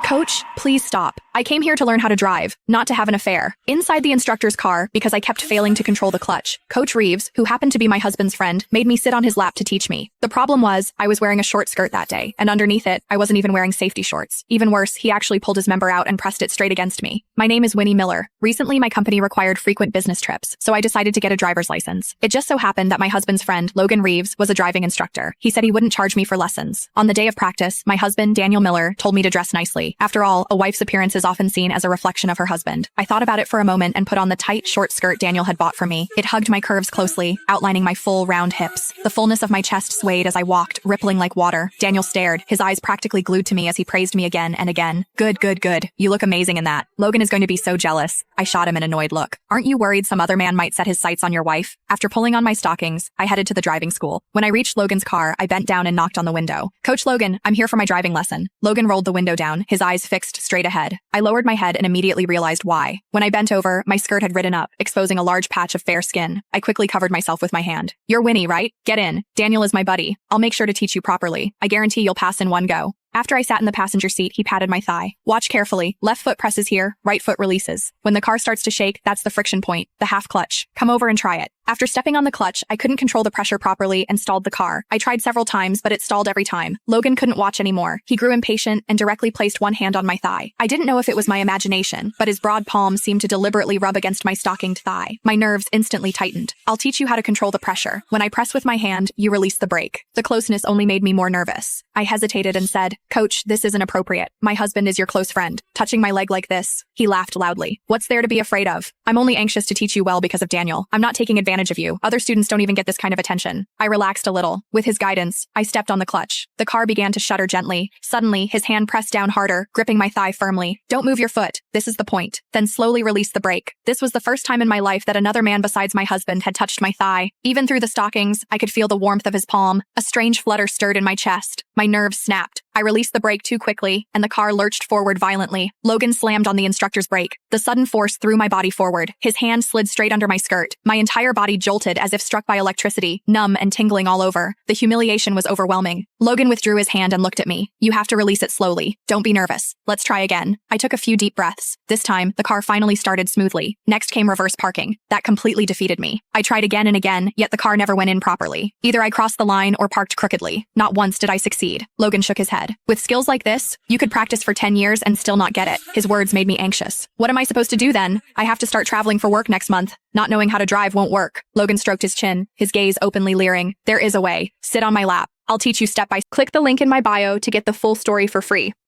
Coach, please stop. I came here to learn how to drive, not to have an affair. Inside the instructor's car, because I kept failing to control the clutch, Coach Reeves, who happened to be my husband's friend, made me sit on his lap to teach me. The problem was, I was wearing a short skirt that day, and underneath it, I wasn't even wearing safety shorts. Even worse, he actually pulled his member out and pressed it straight against me. My name is Winnie Miller. Recently, my company required frequent business trips, so I decided to get a driver's license. It just so happened that my husband's friend, Logan Reeves, was a driving instructor. He said he wouldn't charge me for lessons. On the day of practice, my husband, Daniel Miller, told me to dress nicely. After all, a wife's appearance is often seen as a reflection of her husband. I thought about it for a moment and put on the tight, short skirt Daniel had bought for me. It hugged my curves closely, outlining my full, round hips. The fullness of my chest swayed as I walked, rippling like water. Daniel stared, his eyes practically glued to me as he praised me again and again. Good, good, good. You look amazing in that. Logan is going to be so jealous. I shot him an annoyed look. Aren't you worried some other man might set his sights on your wife? After pulling on my stockings, I headed to the driving school. When I reached Logan's car, I bent down and knocked on the window. Coach Logan, I'm here for my driving lesson. Logan rolled the window down, his eyes fixed straight ahead. I lowered my head and immediately realized why. When I bent over, my skirt had ridden up, exposing a large patch of fair skin. I quickly covered myself with my hand. You're Winnie, right? Get in. Daniel is my buddy. I'll make sure to teach you properly. I guarantee you'll pass in one go. After I sat in the passenger seat, he patted my thigh. Watch carefully. Left foot presses here, right foot releases. When the car starts to shake, that's the friction point, the half clutch. Come over and try it. After stepping on the clutch, I couldn't control the pressure properly and stalled the car. I tried several times, but it stalled every time. Logan couldn't watch anymore. He grew impatient and directly placed one hand on my thigh. I didn't know if it was my imagination, but his broad palm seemed to deliberately rub against my stockinged thigh. My nerves instantly tightened. I'll teach you how to control the pressure. When I press with my hand, you release the brake. The closeness only made me more nervous. I hesitated and said, Coach, this isn't appropriate. My husband is your close friend. Touching my leg like this. He laughed loudly. What's there to be afraid of? I'm only anxious to teach you well because of Daniel. I'm not taking advantage of you. Other students don't even get this kind of attention. I relaxed a little. With his guidance, I stepped on the clutch. The car began to shudder gently. Suddenly, his hand pressed down harder, gripping my thigh firmly. Don't move your foot. This is the point. Then slowly release the brake. This was the first time in my life that another man besides my husband had touched my thigh. Even through the stockings, I could feel the warmth of his palm. A strange flutter stirred in my chest. My nerves snapped. I released the brake too quickly, and the car lurched forward violently. Logan slammed on the instructor's brake. The sudden force threw my body forward. His hand slid straight under my skirt. My entire body jolted as if struck by electricity, numb and tingling all over. The humiliation was overwhelming. Logan withdrew his hand and looked at me. You have to release it slowly. Don't be nervous. Let's try again. I took a few deep breaths. This time, the car finally started smoothly. Next came reverse parking. That completely defeated me. I tried again and again, yet the car never went in properly. Either I crossed the line or parked crookedly. Not once did I succeed. Logan shook his head. With skills like this, you could practice for 10 years and still not get it. His words made me anxious. What am I supposed to do then? I have to start traveling for work next month. Not knowing how to drive won't work. Logan stroked his chin, his gaze openly leering. There is a way. Sit on my lap. I'll teach you step by step. Click the link in my bio to get the full story for free.